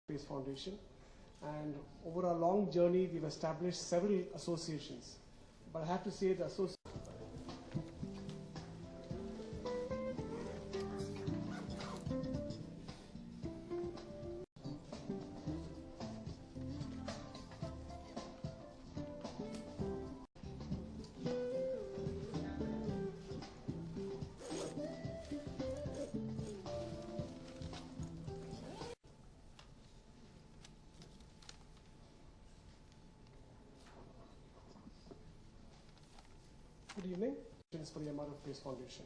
Space Foundation, and over our long journey we've established several associations, but I have to say the association Good evening. For the MRF Space Foundation.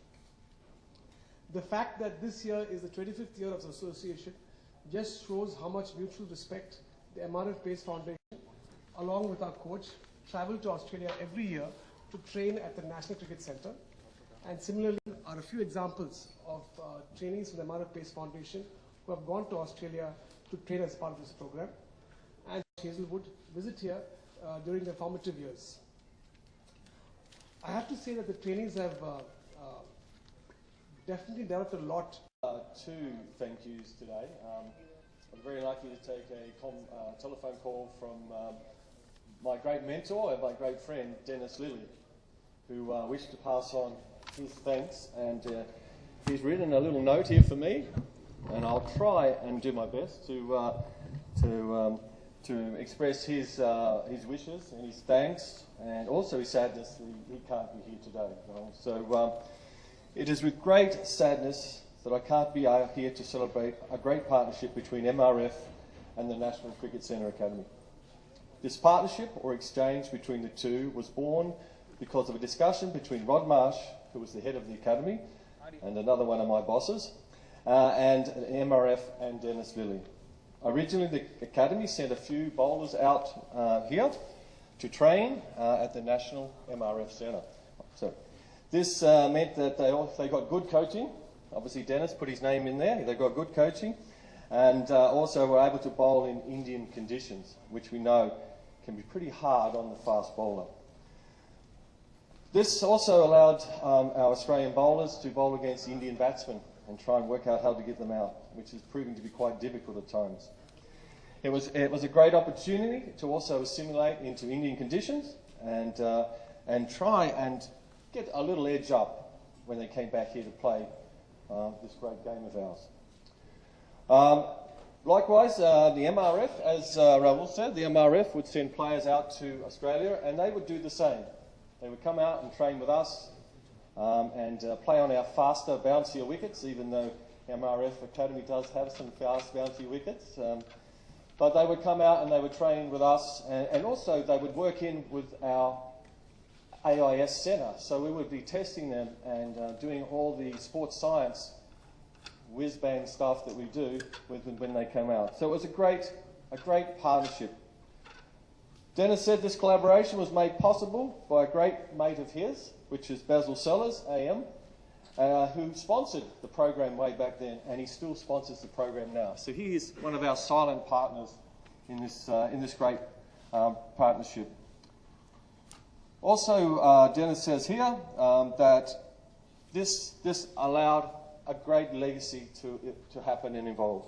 The fact that this year is the 25th year of the association just shows how much mutual respect the MRF Space Foundation, along with our coach, travel to Australia every year to train at the National Cricket Centre. And similarly, are a few examples of trainees from the MRF Space Foundation who have gone to Australia to train as part of this program. And Hazelwood visit here during their formative years. I have to say that the trainees have definitely developed a lot. Two thank yous today. I'm very lucky to take a telephone call from my great mentor and my great friend, Dennis Lilly, who wished to pass on his thanks. And he's written a little note here for me, and I'll try and do my best to express his wishes and his thanks, and also his sadness that he can't be here today. So it is with great sadness that I can't be here to celebrate a great partnership between MRF and the National Cricket Centre Academy. This partnership, or exchange between the two, was born because of a discussion between Rod Marsh, who was the head of the academy, and another one of my bosses, and MRF and Dennis Lilly. Originally, the academy sent a few bowlers out here to train at the National MRF Centre. So this meant that they got good coaching. Obviously, Dennis put his name in there. They got good coaching, and also were able to bowl in Indian conditions, which we know can be pretty hard on the fast bowler. This also allowed our Australian bowlers to bowl against Indian batsmen and try and work out how to get them out, which is proving to be quite difficult at times. It was a great opportunity to also assimilate into Indian conditions and try and get a little edge up when they came back here to play this great game of ours. Likewise, the MRF, as Rahul said, the MRF would send players out to Australia, and they would do the same. They would come out and train with us and play on our faster, bouncier wickets, even though MRF Academy does have some fast, bouncy wickets. But they would come out and they would train with us, and also they would work in with our AIS centre. So we would be testing them and doing all the sports science whiz-bang stuff that we do when they come out. So it was a great partnership. Dennis said this collaboration was made possible by a great mate of his, which is Basil Sellers, AM, who sponsored the program way back then, and he still sponsors the program now. So he is one of our silent partners in this great partnership. Also, Dennis says here that this allowed a great legacy to happen and evolve.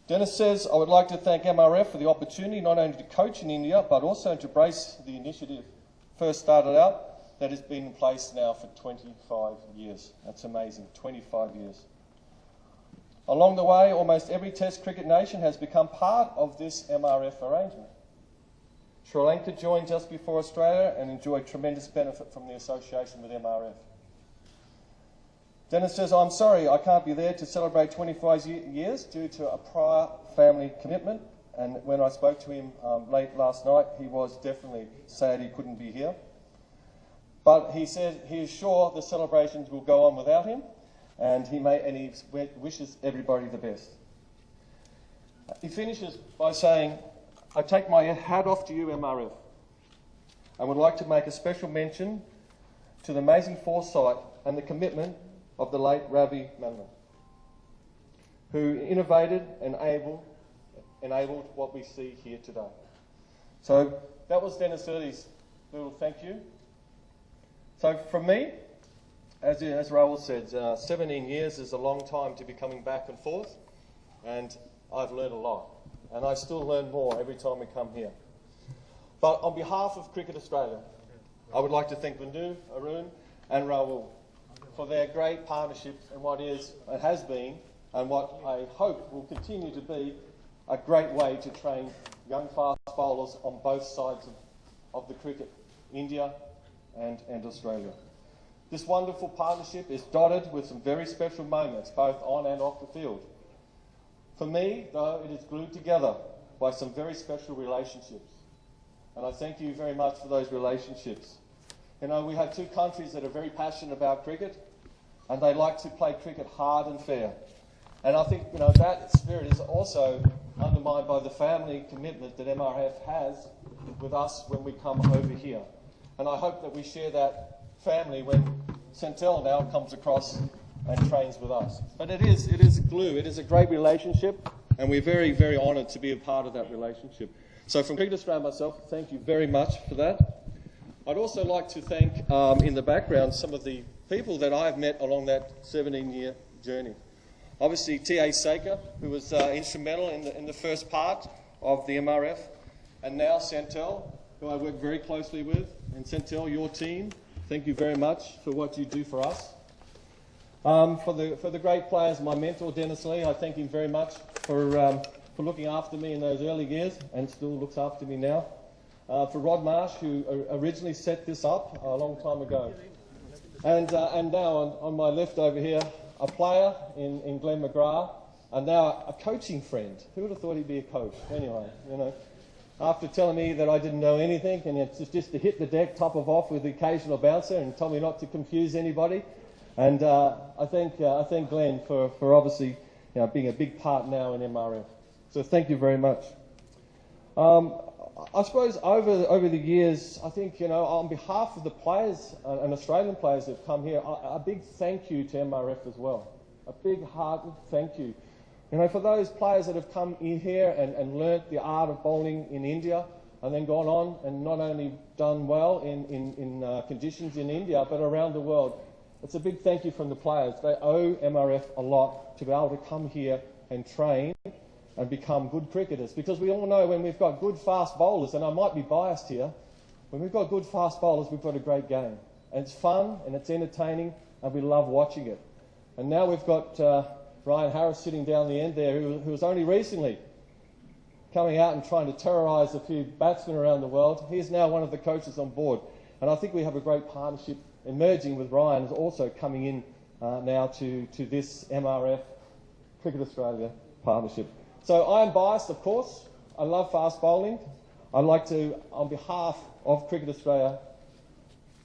Dennis says, I would like to thank MRF for the opportunity not only to coach in India, but also to embrace the initiative first started out that has been in place now for 25 years. That's amazing, 25 years. Along the way, almost every Test cricket nation has become part of this MRF arrangement. Sri Lanka joined just before Australia and enjoyed tremendous benefit from the association with MRF. Dennis says, I'm sorry I can't be there to celebrate 25 years due to a prior family commitment, and when I spoke to him late last night, he was definitely sad he couldn't be here. But he said he is sure the celebrations will go on without him, and he wishes everybody the best. He finishes by saying, I take my hat off to you, MRF, and would like to make a special mention to the amazing foresight and the commitment of the late Ravi Mammen, who innovated and enabled what we see here today. So that was Dennis Lilly's little thank you. So from me, as Rahul said, 17 years is a long time to be coming back and forth, and I've learned a lot, and I still learn more every time we come here. But on behalf of Cricket Australia, I would like to thank Manu, Arun and Rahul for their great partnership in what is, and has been, and what I hope will continue to be a great way to train young fast bowlers on both sides of the cricket, India and Australia. This wonderful partnership is dotted with some very special moments, both on and off the field. For me, though, it is glued together by some very special relationships. And I thank you very much for those relationships. You know, we have two countries that are very passionate about cricket, and they like to play cricket hard and fair. And I think, you know, that spirit is also undermined by the family commitment that MRF has with us when we come over here. And I hope that we share that family when Centel now comes across and trains with us. But it is glue. It is a great relationship, and we're very, very honoured to be a part of that relationship. So from Cricket Australia myself, thank you very much for that. I'd also like to thank, in the background, some of the people that I've met along that 17-year journey. Obviously, T.A. Saker, who was instrumental in the first part of the MRF, and now Centel, who I work very closely with. And Centel, your team, thank you very much for what you do for us. For the great players, my mentor, Dennis Lee, I thank him very much for looking after me in those early years, and still looks after me now. For Rod Marsh, who originally set this up a long time ago. And now on my left over here, a player in Glenn McGrath, and now a coaching friend. Who would have thought he'd be a coach? Anyway, you know, after telling me that I didn't know anything, and it's just to hit the deck, top of off with the occasional bouncer, and told me not to confuse anybody. And I thank Glenn for obviously, you know, being a big part now in MRF. So thank you very much. I suppose over the years, I think, you know, on behalf of the players and Australian players that have come here, a big thank you to MRF as well. A big hearted thank you. You know, for those players that have come in here and learnt the art of bowling in India, and then gone on and not only done well in conditions in India, but around the world. It's a big thank you from the players. They owe MRF a lot to be able to come here and train and become good cricketers. Because we all know when we've got good fast bowlers, and I might be biased here, when we've got good fast bowlers, we've got a great game. And it's fun and it's entertaining and we love watching it. And now we've got Ryan Harris sitting down the end there, who was only recently coming out and trying to terrorise a few batsmen around the world. He's now one of the coaches on board. And I think we have a great partnership emerging with Ryan, also coming in now to this MRF Cricket Australia partnership. So I am biased, of course. I love fast bowling. I'd like to, on behalf of Cricket Australia,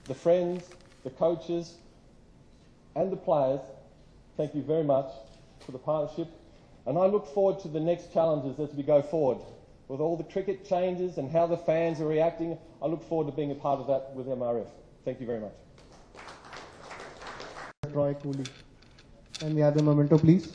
the friends, the coaches and the players, thank you very much for the partnership. And I look forward to the next challenges as we go forward. With all the cricket changes and how the fans are reacting, I look forward to being a part of that with MRF. Thank you very much. Roy Cooley. And the other memento, please.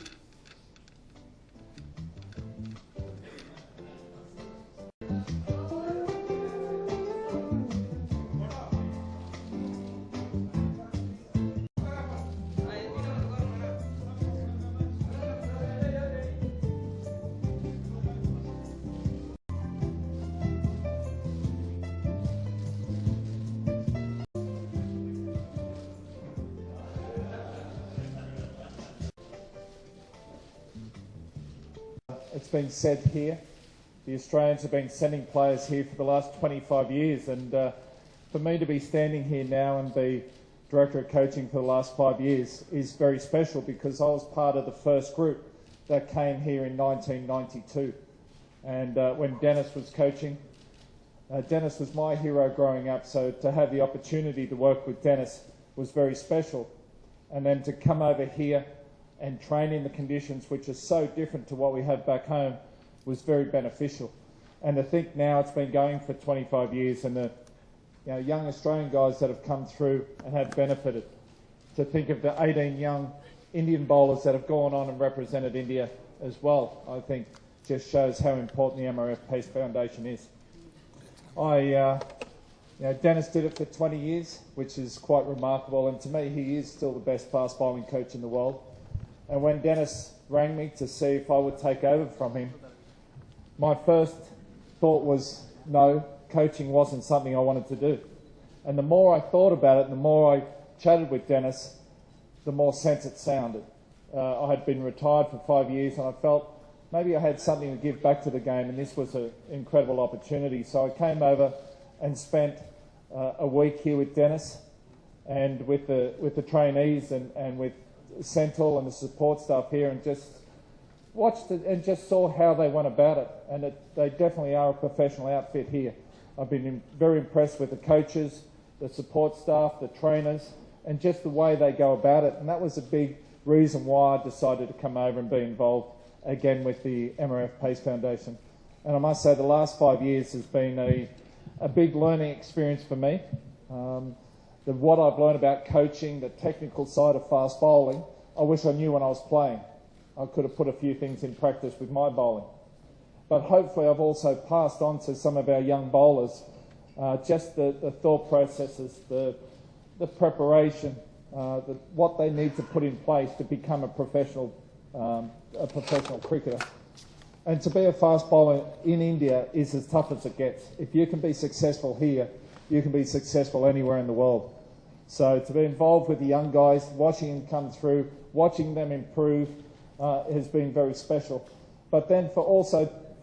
It's been said here, the Australians have been sending players here for the last 25 years, and for me to be standing here now and be Director of Coaching for the last 5 years is very special, because I was part of the first group that came here in 1992. And when Dennis was coaching, Dennis was my hero growing up, so to have the opportunity to work with Dennis was very special. And then to come over here and train in the conditions which are so different to what we have back home was very beneficial. And to think now it's been going for 25 years, and the young Australian guys that have come through and have benefited. To think of the 18 young Indian bowlers that have gone on and represented India as well, I think just shows how important the MRF Pace Foundation is. Dennis did it for 20 years, which is quite remarkable, and to me he is still the best fast bowling coach in the world. And when Dennis rang me to see if I would take over from him, my first thought was no, coaching wasn't something I wanted to do. And the more I thought about it, the more I chatted with Dennis, the more sense it sounded. I had been retired for 5 years and I felt maybe I had something to give back to the game, and this was an incredible opportunity. So I came over and spent a week here with Dennis and with the trainees and with Central and the support staff here, and just watched it and just saw how they went about it. And they definitely are a professional outfit here. I've been very impressed with the coaches, the support staff, the trainers, and just the way they go about it. And that was a big reason why I decided to come over and be involved again with the MRF Pace Foundation. And I must say the last 5 years has been a big learning experience for me. What I've learned about coaching, the technical side of fast bowling, I wish I knew when I was playing. I could have put a few things in practice with my bowling. But hopefully I've also passed on to some of our young bowlers just the thought processes, the preparation, what they need to put in place to become a professional cricketer. And to be a fast bowler in India is as tough as it gets. If you can be successful here, you can be successful anywhere in the world. So to be involved with the young guys, watching them come through, watching them improve, has been very special. But then for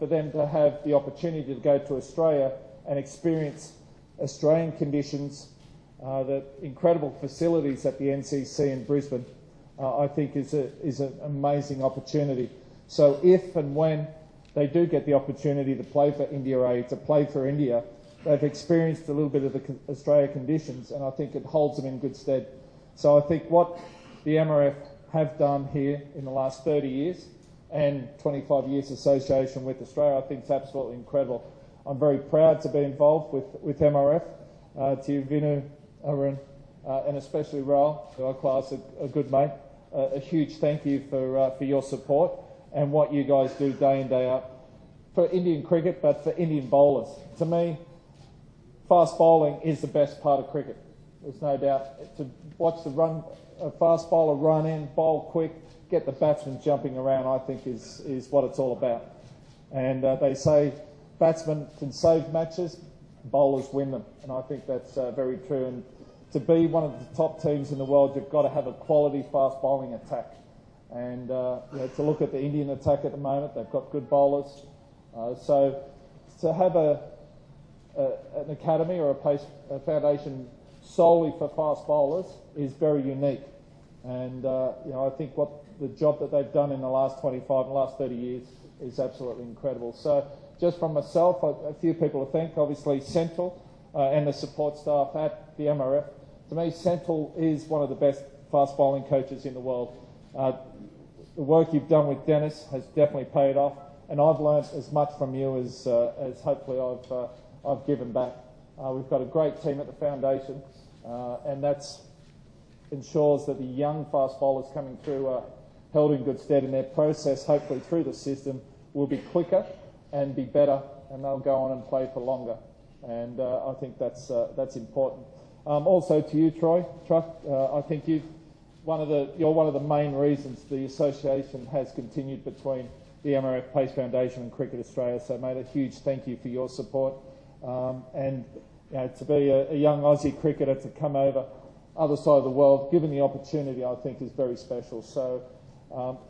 them to have the opportunity to go to Australia and experience Australian conditions, the incredible facilities at the NCC in Brisbane, I think is an amazing opportunity. So if and when they do get the opportunity to play for India A, to play for India, they've experienced a little bit of the Australia conditions, and I think it holds them in good stead. So I think what the MRF have done here in the last 30 years and 25 years association with Australia, I think is absolutely incredible. I'm very proud to be involved with MRF, to you, Vinu, Arun, and especially Rahul, who I class a good mate. A huge thank you for your support and what you guys do day in, day out for Indian cricket, but for Indian bowlers. To me, fast bowling is the best part of cricket. There's no doubt. To watch a fast bowler run in, bowl quick, get the batsmen jumping around, I think is what it's all about. And they say batsmen can save matches, bowlers win them, and I think that's very true. And to be one of the top teams in the world, you've got to have a quality fast bowling attack. And to look at the Indian attack at the moment, they've got good bowlers. So to have an academy or a foundation solely for fast bowlers is very unique. And I think what the job that they've done in the last 25 and last 30 years is absolutely incredible. So just from myself, a few people to thank, obviously Central and the support staff at the MRF. To me, Central is one of the best fast bowling coaches in the world. The work you've done with Dennis has definitely paid off, and I've learnt as much from you as hopefully I've given back. We've got a great team at the foundation, and that ensures that the young fast bowlers coming through are held in good stead, and their process, hopefully through the system, will be quicker and be better, and they'll go on and play for longer. And I think that's important. Also to you, Troy, I think you're one of the main reasons the association has continued between the MRF Pace Foundation and Cricket Australia. So, mate, a huge thank you for your support. And to be a young Aussie cricketer to come over other side of the world, given the opportunity, I think is very special. So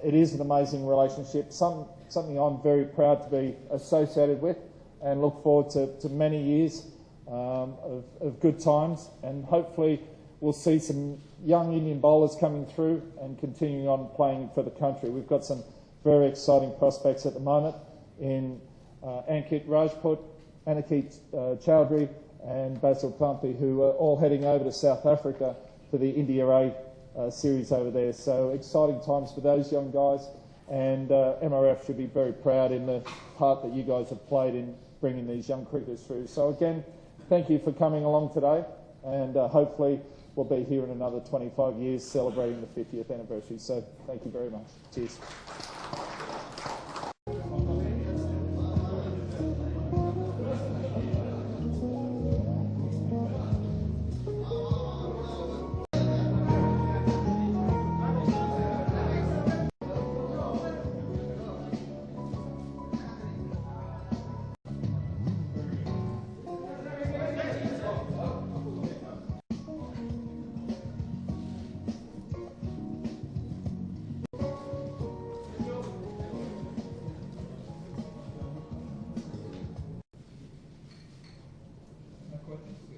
it is an amazing relationship, something I'm very proud to be associated with, and look forward to many years of good times, and hopefully we'll see some young Indian bowlers coming through and continuing on playing for the country. We've got some very exciting prospects at the moment in Ankit Rajput, Anakit Chowdhury and Basil Thumpy, who are all heading over to South Africa for the India A series over there. So exciting times for those young guys, and MRF should be very proud in the part that you guys have played in bringing these young cricketers through. So again, thank you for coming along today, and hopefully we'll be here in another 25 years celebrating the 50th anniversary. So thank you very much. Cheers. questions?